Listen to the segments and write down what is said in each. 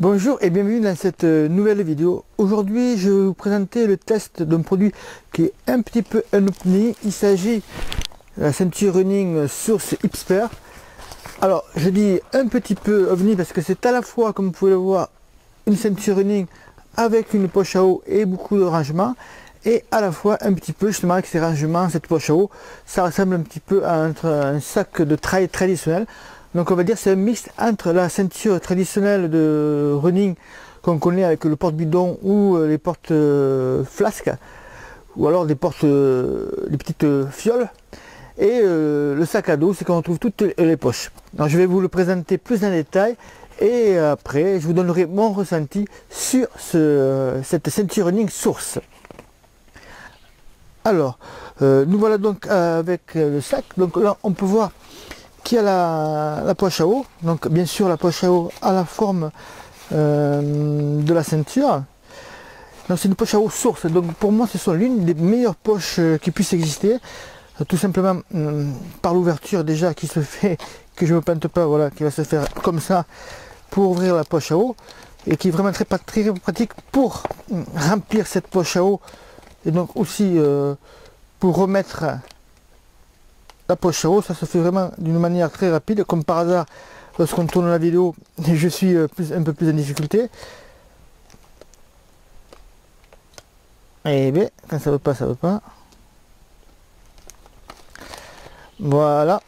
Bonjour et bienvenue dans cette nouvelle vidéo. Aujourd'hui je vais vous présenter le test d'un produit qui est un petit peu un ovni. Il s'agit de la ceinture running Source Xpert. Alors je dis un petit peu ovni parce que c'est à la fois, comme vous pouvez le voir, une ceinture running avec une poche à eau et beaucoup de rangements, et à la fois un petit peu justement avec ces rangements, cette poche à eau, ça ressemble un petit peu à un sac de trail traditionnel. Donc on va dire c'est un mix entre la ceinture traditionnelle de running qu'on connaît avec le porte-bidon ou les portes flasques, ou alors des portes, des petites fioles, et le sac à dos, c'est qu'on retrouve toutes les poches. Alors je vais vous le présenter plus en détail et après je vous donnerai mon ressenti sur cette ceinture running Source. Alors nous voilà donc avec le sac. Donc là on peut voir qui a la poche à eau. Donc bien sûr la poche à eau a la forme de la ceinture. Donc c'est une poche à eau Source. Donc pour moi ce sont l'une des meilleures poches qui puissent exister. Tout simplement par l'ouverture déjà qui se fait, que je ne me plante pas, voilà, qui va se faire comme ça pour ouvrir la poche à eau, et qui est vraiment très pratique pour remplir cette poche à eau, et donc aussi pour remettre la poche à eau. Ça se fait vraiment d'une manière très rapide, comme par hasard lorsqu'on tourne la vidéo je suis un peu plus en difficulté, et bien quand ça veut pas, ça veut pas. Voilà.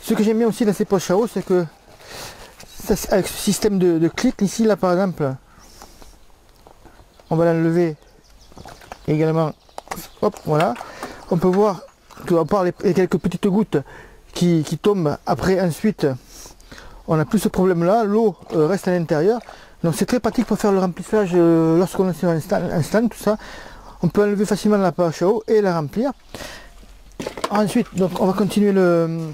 Ce que j'aime bien aussi dans ces poches à eau, c'est que ça, avec ce système de clic ici, là par exemple, on va l'enlever également, hop, voilà, on peut voir que, à part les quelques petites gouttes qui tombent après, ensuite on n'a plus ce problème là, l'eau reste à l'intérieur, donc c'est très pratique pour faire le remplissage lorsqu'on est sur un stand, tout ça. On peut enlever facilement la poche à eau et la remplir. Ensuite, donc on va continuer le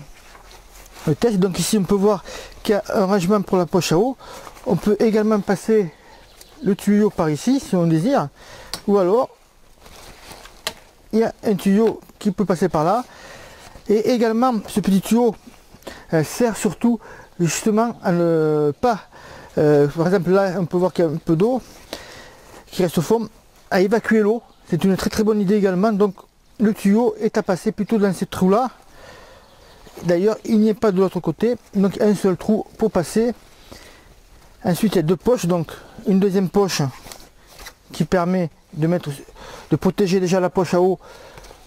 test. Donc ici on peut voir qu'il y a un rangement pour la poche à eau. On peut également passer le tuyau par ici si on désire, ou alors il y a un tuyau qui peut passer par là, et également ce petit tuyau sert surtout justement à ne pas, par exemple là on peut voir qu'il y a un peu d'eau qui reste au fond, à évacuer l'eau. C'est une très bonne idée également. Donc le tuyau est à passer plutôt dans ces trous là. D'ailleurs il n'y a pas de l'autre côté, donc un seul trou pour passer. Ensuite il y a deux poches, donc une deuxième poche qui permet de protéger déjà la poche à eau,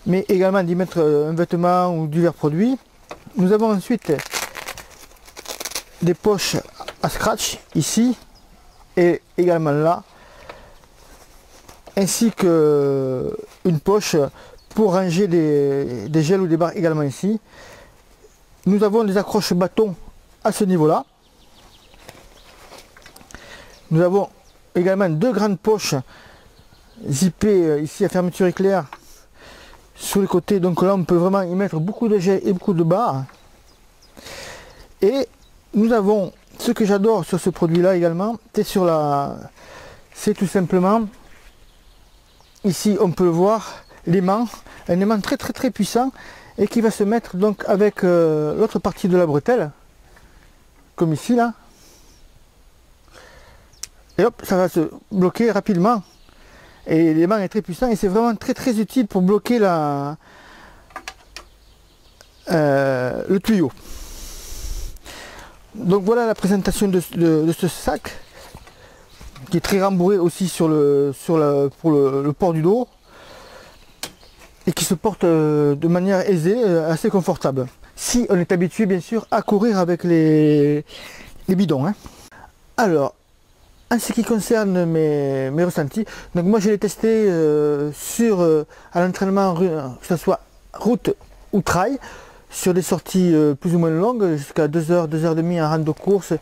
mais également d'y mettre un vêtement ou divers produits. Nous avons ensuite des poches à scratch ici et également là, ainsi que une poche pour ranger des gels ou des barres également ici. Nous avons des accroches bâtons à ce niveau là. Nous avons également deux grandes poches zippées ici à fermeture éclair sur les côtés, donc là on peut vraiment y mettre beaucoup de gels et beaucoup de barres. Et nous avons, ce que j'adore sur ce produit là également, c'est tout simplement, ici on peut le voir, l'aimant, un aimant très puissant, et qui va se mettre donc avec l'autre partie de la bretelle, comme ici là, et hop, ça va se bloquer rapidement, et l'aimant est très puissant et c'est vraiment très utile pour bloquer le tuyau. Donc voilà la présentation de ce sac, qui est très rembourré aussi pour le port du dos, et qui se porte de manière aisée, assez confortable, si on est habitué bien sûr à courir avec les bidons, hein. Alors en ce qui concerne mes ressentis, donc moi je l'ai testé à l'entraînement, que ce soit route ou trail, sur des sorties plus ou moins longues, jusqu'à 2 heures, 2 heures et demie en rando course,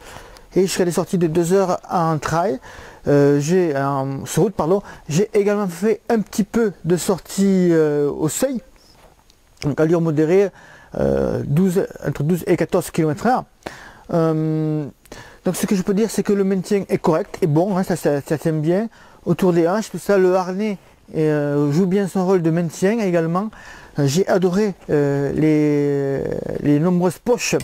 et jusqu'à des sorties de 2 heures en trail, sur route pardon. J'ai également fait un petit peu de sorties au seuil, donc allure modérée, entre 12 et 14 km/h. Donc ce que je peux dire, c'est que le maintien est correct et bon, hein, ça tient bien autour des hanches, tout ça. Le harnais joue bien son rôle de maintien également. J'ai adoré les nombreuses poches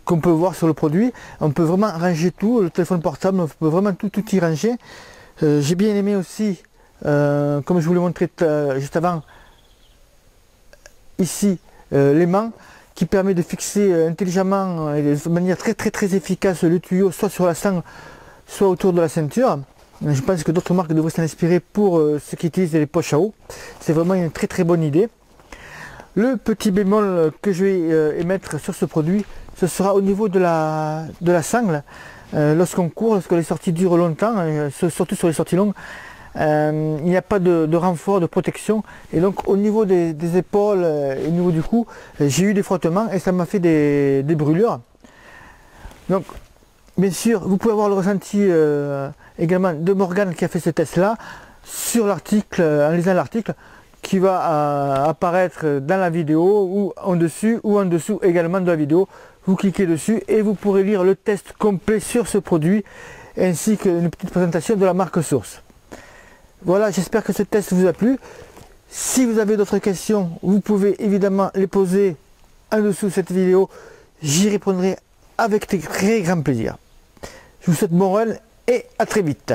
qu'on peut voir sur le produit. On peut vraiment ranger tout, le téléphone portable, on peut vraiment tout y ranger. J'ai bien aimé aussi, comme je vous l'ai montré juste avant, ici, l'aimant qui permet de fixer intelligemment et de manière très efficace le tuyau, soit sur la sangle, soit autour de la ceinture. Je pense que d'autres marques devraient s'en inspirer pour ceux qui utilisent les poches à eau. C'est vraiment une très bonne idée. Le petit bémol que je vais émettre sur ce produit, ce sera au niveau de la sangle. Lorsqu'on court, lorsque les sorties durent longtemps, surtout sur les sorties longues, il n'y a pas de renfort, de protection. Et donc au niveau des épaules et au niveau du cou, j'ai eu des frottements et ça m'a fait des brûlures. Donc bien sûr, vous pouvez avoir le ressenti également de Morgane qui a fait ce test-là sur l'article, en lisant l'article qui va apparaître dans la vidéo ou en dessus ou en dessous également de la vidéo. Vous cliquez dessus et vous pourrez lire le test complet sur ce produit ainsi qu'une petite présentation de la marque source. Voilà, j'espère que ce test vous a plu. Si vous avez d'autres questions, vous pouvez évidemment les poser en dessous de cette vidéo. J'y répondrai avec très grand plaisir. Je vous souhaite bon run et à très vite.